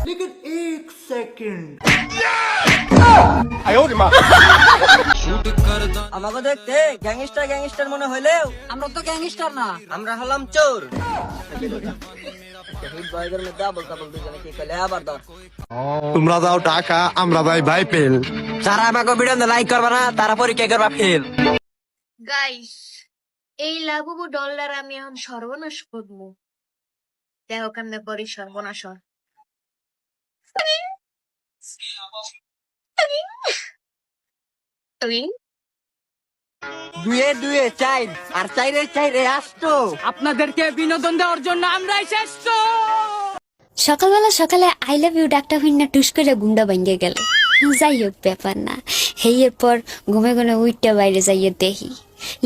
लेकिन एक सेकंड আমাকে দেখতে গ্যাংস্টার গ্যাংস্টার মনে হইলেও আমরা তো গ্যাংস্টার না, আমরা হলাম চোর। তোমরা দাও টাকা, আমরা ভাই ভাই পেল। যারা আমাকে ভিডিও লাইক করবে না তারা পরীক্ষা করবা ফেল। গাইস, এই লাগুবু ডলার আমি এখন সর্বনাশ করবো। দেখো কেমনে করি সর্বনাশ। দুয়ে দুয়ে চাই আর চাইরে চাইরে আসতো। আপনাদেরকে বিনোদন দেওয়ার জন্য আমরা শ্রেষ্ঠ। সকালবেলা সকালে আই লাভ ইউ ডাকটা হইনা টুস করে গুন্ডা ভাঙ্গে গেল। যাই হোক ব্যাপার না, হেয়ের পর ঘুমে ঘুমে উইটটা বাইরে যাইয়ে দেখি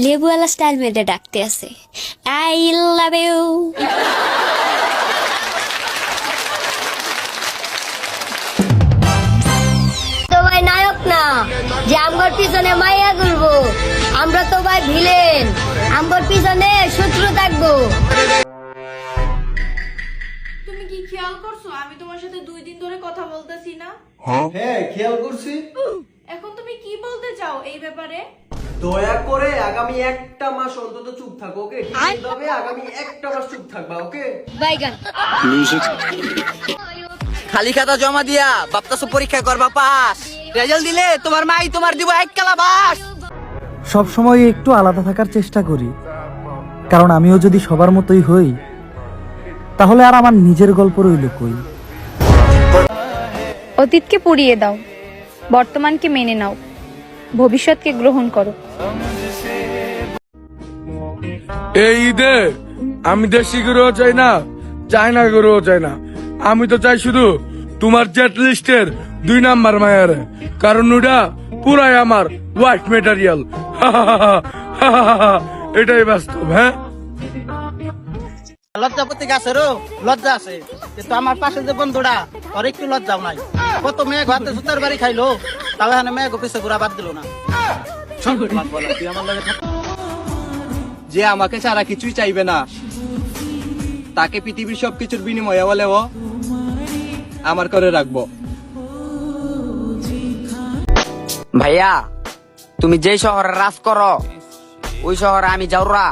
লেবুওয়ালা স্টাইল মেয়েটা ডাকতে আছে আই লাভ ইউ। তো ভাই নায়ক না যে আমগর পিছনে মাইয়া ঘুরবো, আমরা তো ভাই ভিলেন, আমগর পিছনে শত্রু থাকবো। তুমি কি খেয়াল করছো আমি তোমার সাথে 2 দিন ধরে কথা বলতেছি না? হ্যাঁ খেয়াল করছি। এখন তুমি কি বলতে চাও এই ব্যাপারে? দয়া করে আগামী একটা মাস অন্তত চুপ থাকো, ওকে? তবে আগামী একটা মাস চুপ থাকবা, ওকে? বাইগান খালি খাতা জমা দিয়া বাপতাসু পরীক্ষা করবা পাস, রেজাল্ট দিলে তোমার মাই তোমার দিব এক কালা বাস। সব সময় একটু আলাদা থাকার চেষ্টা করি, কারণ আমিও যদি সবার মতোই হই তাহলে আর আমার নিজের গল্প রইল কই। অতীতকে পুড়িয়ে দাও, বর্তমানকে মেনে নাও, ভবিষ্যৎকে গ্রহণ করো। এই ঈদে আমি দেশি গরুও চাই না, চায়না গরুও চাই না, আমি তো চাই শুধু তোমার জেট লিস্টের 2 নাম্বার মায়ের, কারণ ওটা পুরাই আমার হোয়াইট মেটেরিয়াল। এটাই বাস্তব। হ্যাঁ, লজ্জা করতে গেছে রো, লজ্জা আছে কিন্তু আমার পাশে যে বন্ধুরা ওর একটু লজ্জাও নাই। কত মেয়ে ঘাতে সুতার বাড়ি খাইলো, তাও এখানে মেয়ে গোপিসে ঘুরা বাদ দিল না। যে আমাকে ছাড়া কিছুই চাইবে না, তাকে পৃথিবীর সবকিছুর বিনিময়ে বলেও আমার করে রাখবো। ভাইয়া, তুমি যেই শহরে রাজ করো ওই শহরে আমি যাওরা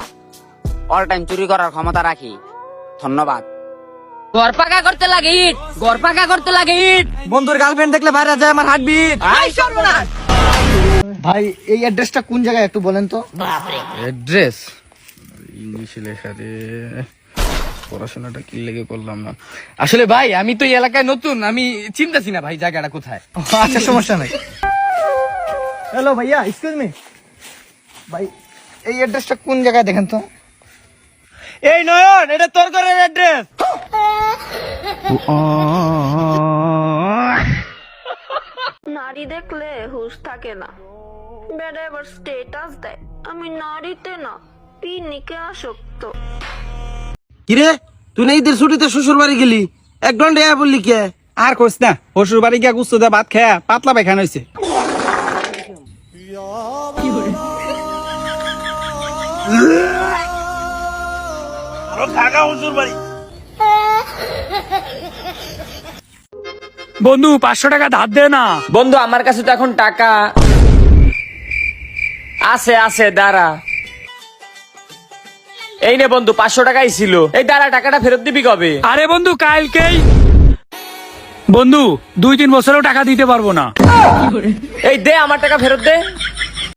অল টাইম চুরি করার ক্ষমতা রাখি। ধন্যবাদ। ঘর পাকা করতে লাগে ইট, ঘর পাকা করতে লাগে ইট। বন্ধুর গার্লফ্রেন্ড দেখলে বাইরে যায় আমার হার্টবিট। আই সর্বনাশ। ভাই এই অ্যাড্রেসটা কোন জায়গায় একটু বলেন তো? অ্যাড্রেস ইংলিশে লেখা রে, পড়াশোনাটা কি লেগে করলাম না। আসলে ভাই আমি তো এই এলাকায় নতুন, আমি চিন্তাছি না ভাই জায়গাটা কোথায়। আচ্ছা সমস্যা নাই। হ্যালো ভাইয়া, এক্সকিউজ মি ভাই, এই অ্যাড্রেসটা কোন জায়গায় দেখেন তো? এই নয়ন, এটা তোর ঘরের অ্যাড্রেস। নারী দেখলে হুঁশ থাকে না, বেড়ে আবার স্টেটাস দেয় আমি নারীতে না পিনিকে আসক্ত। কিরে, তুই না ঈদের ছুটিতে শ্বশুর বাড়ি গেলি, 1 ঘন্টা বললি কে? আর কইস না, শ্বশুর বাড়ি গিয়া গুস্ত দা ভাত খায়া পাতলা পায়খানা হইছে। বন্ধু 500 টাকা ধার দে না। বন্ধু আমার কাছে তো এখন টাকা আছে, আছে দাঁড়া। এই নে বন্ধু 500 টাকাই ছিল, এই দাঁড়া টাকাটা ফেরত দিবি কবে? আরে বন্ধু কালকেই। বন্ধু 2-3 বছরেও টাকা দিতে পারবো না। এই দে আমার টাকা ফেরত দে।